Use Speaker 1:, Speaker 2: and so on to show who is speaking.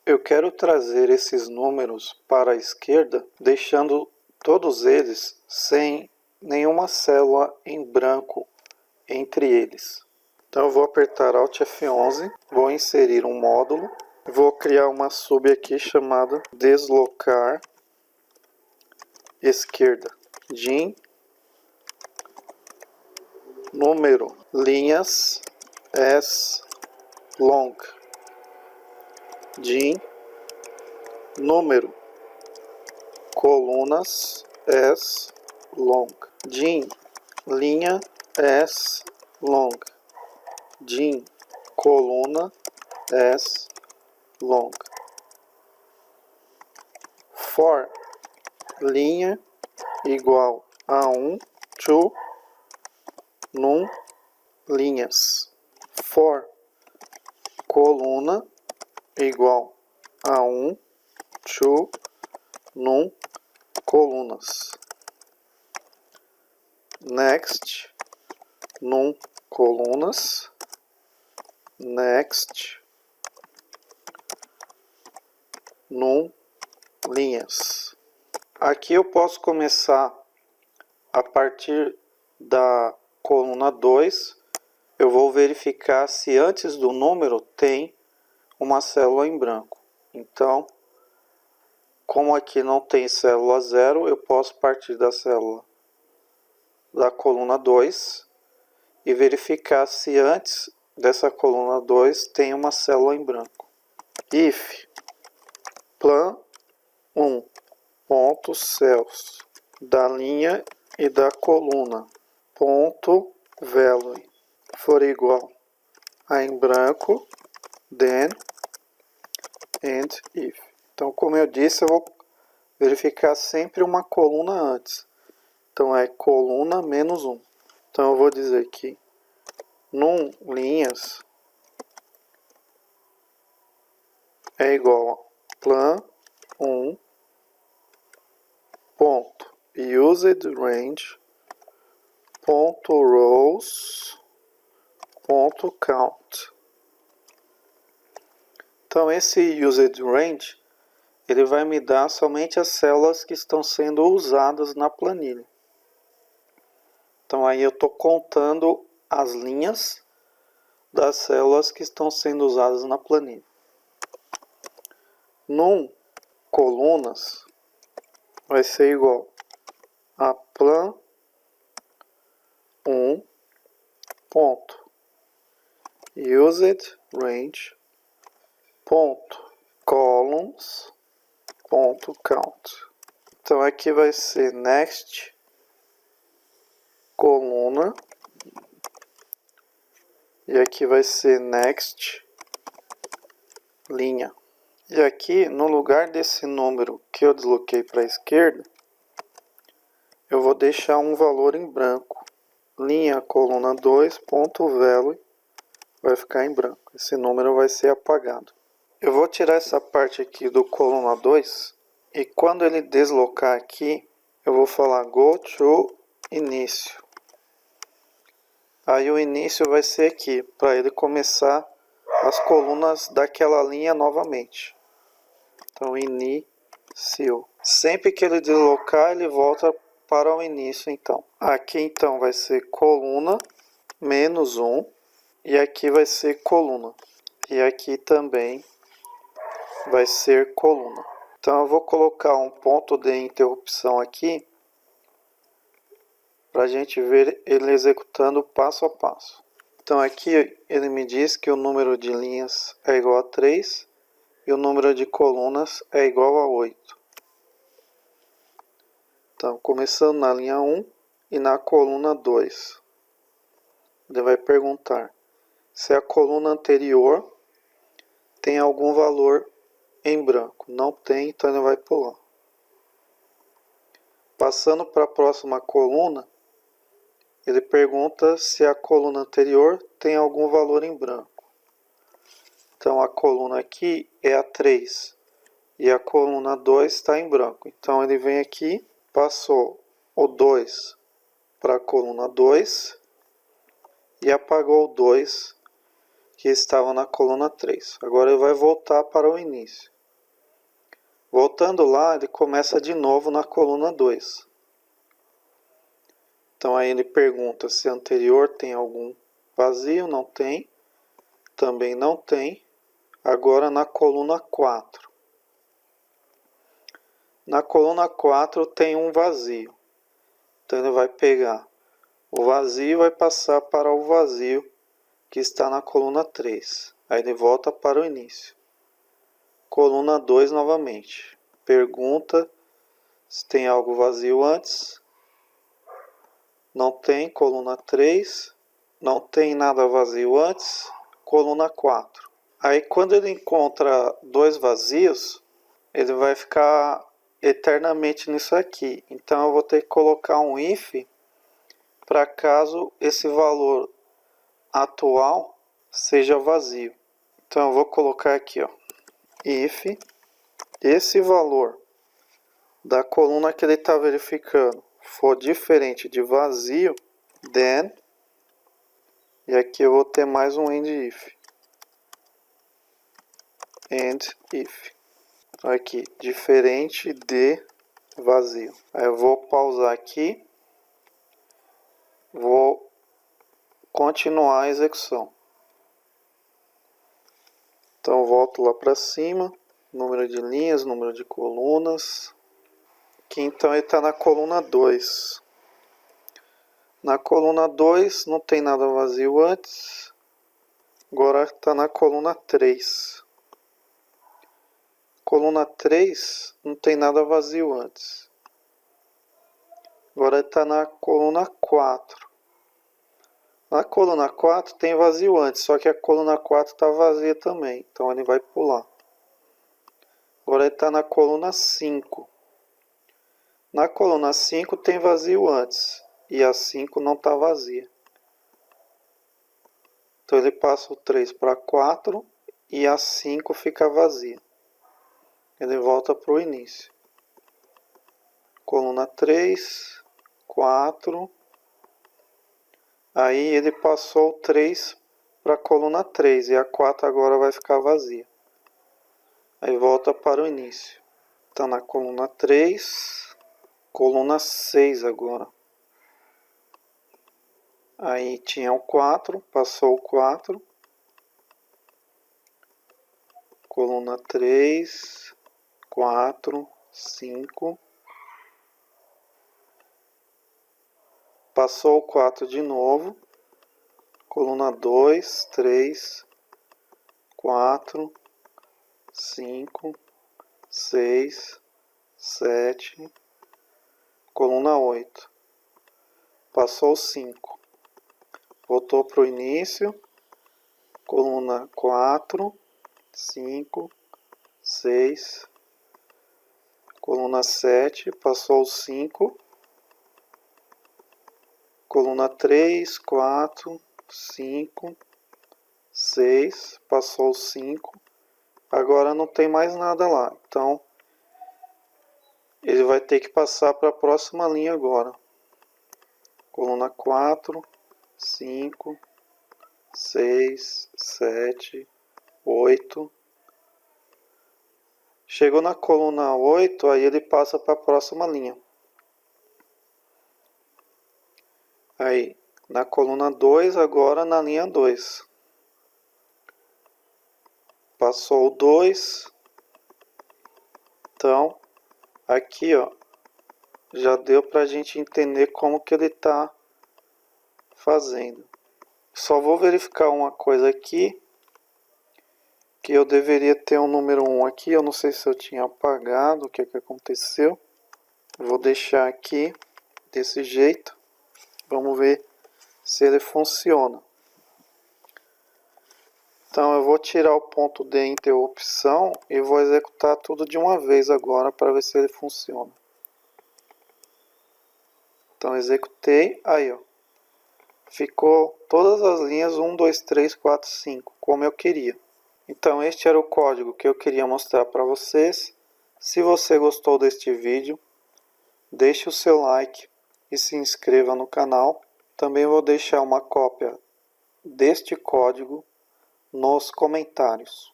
Speaker 1: Eu quero trazer esses números para a esquerda, deixando todos eles sem nenhuma célula em branco entre eles. Então eu vou apertar Alt F11, vou inserir um módulo, vou criar uma sub aqui chamada deslocar esquerda, dim, número, linhas, s, long, dim, número, colunas, s, long, dim, linha, s, long, dim, coluna, s, long, for, linha, igual a 1, to, num, linhas, for, coluna, igual a 1, to, num, colunas, next, num, colunas, next, num, linhas. Aqui eu posso começar a partir da coluna 2, eu vou verificar se antes do número tem uma célula em branco. Então, como aqui não tem célula 0, eu posso partir da célula da coluna 2 e verificar se antes dessa coluna 2 tem uma célula em branco. If plan 1 ponto cells da linha e da coluna ponto value for igual a em branco, then and if. Então, como eu disse, eu vou verificar sempre uma coluna antes. Então é coluna menos 1. Então eu vou dizer que num linhas é igual a plan 1 ponto used range ponto rows ponto count. Então esse used range ele vai me dar somente as células que estão sendo usadas na planilha. Então aí eu estou contando as linhas das células que estão sendo usadas na planilha. Num colunas vai ser igual a plan 1 ponto used range ponto columns ponto count. Então aqui vai ser next coluna e aqui vai ser next linha. E aqui no lugar desse número que eu desloquei para a esquerda, eu vou deixar um valor em branco. Linha coluna 2 ponto value vai ficar em branco. Esse número vai ser apagado. Eu vou tirar essa parte aqui do coluna 2 e quando ele deslocar aqui, eu vou falar go to início. Aí o início vai ser aqui, para ele começar as colunas daquela linha novamente. Então início. Sempre que ele deslocar, ele volta para o início então. Aqui então vai ser coluna menos 1 e aqui vai ser coluna. E aqui também vai ser coluna. Então eu vou colocar um ponto de interrupção aqui para a gente ver ele executando passo a passo. Então aqui ele me diz que o número de linhas é igual a 3 e o número de colunas é igual a 8. Então começando na linha 1 e na coluna 2. Ele vai perguntar se a coluna anterior tem algum valor em branco. Não tem, então ele vai pular. Passando para a próxima coluna, ele pergunta se a coluna anterior tem algum valor em branco. Então a coluna aqui é a 3 e a coluna 2 está em branco. Então ele vem aqui, passou o 2 para a coluna 2 e apagou o 2 que estava na coluna 3. Agora ele vai voltar para o início. Voltando lá, ele começa de novo na coluna 2. Então aí ele pergunta se anterior tem algum vazio, não tem. Também não tem. Agora na coluna 4. Na coluna 4 tem um vazio. Então ele vai pegar o vazio e vai passar para o vazio que está na coluna 3. Aí ele volta para o início. Coluna 2 novamente. Pergunta se tem algo vazio antes. Não tem. Coluna 3. Não tem nada vazio antes. Coluna 4. Aí quando ele encontra dois vazios, ele vai ficar eternamente nisso aqui. Então eu vou ter que colocar um if para caso esse valor atual seja vazio. Então eu vou colocar aqui, ó, if esse valor da coluna que ele está verificando for diferente de vazio, then, e aqui eu vou ter mais um end if. Aqui, diferente de vazio. Aí eu vou pausar aqui. Vou continuar a execução. Então eu volto lá para cima. Número de linhas, número de colunas. Aqui então ele está na coluna 2. Na coluna 2 não tem nada vazio antes. Agora está na coluna 3. Coluna 3 não tem nada vazio antes. Agora está na coluna 4. Na coluna 4 tem vazio antes, só que a coluna 4 está vazia também. Então ele vai pular. Agora ele está na coluna 5. Na coluna 5 tem vazio antes. E a 5 não está vazia. Então ele passa o 3 para 4 e a 5 fica vazia. Ele volta para o início. Coluna 3, 4. Aí ele passou o 3 para a coluna 3 e a 4 agora vai ficar vazia. Aí volta para o início. Está na coluna 3, coluna 6 agora. Aí tinha o 4, passou o 4. Coluna 3, 4, 5. Passou o 4 de novo. Coluna 2, 3, 4, 5, 6, 7. Coluna 8. Passou o 5. Voltou para o início. Coluna 4, 5, 6. Coluna 7. Passou o 5. Coluna 3, 4, 5, 6, passou o 5. Agora não tem mais nada lá. Então, ele vai ter que passar para a próxima linha agora. Coluna 4, 5, 6, 7, 8. Chegou na coluna 8, aí ele passa para a próxima linha. Aí, na coluna 2, agora na linha 2. Passou o 2. Então, aqui, ó, já deu para a gente entender como que ele está fazendo. Só vou verificar uma coisa aqui, que eu deveria ter um número 1 aqui. Eu não sei se eu tinha apagado, o que aconteceu. Vou deixar aqui desse jeito. Vamos ver se ele funciona. Então eu vou tirar o ponto de interrupção e vou executar tudo de uma vez agora para ver se ele funciona. Então executei, aí ó, ficou todas as linhas 1, 2, 3, 4, 5, como eu queria. Então este era o código que eu queria mostrar para vocês. Se você gostou deste vídeo, deixe o seu like e se inscreva no canal. Também vou deixar uma cópia deste código nos comentários.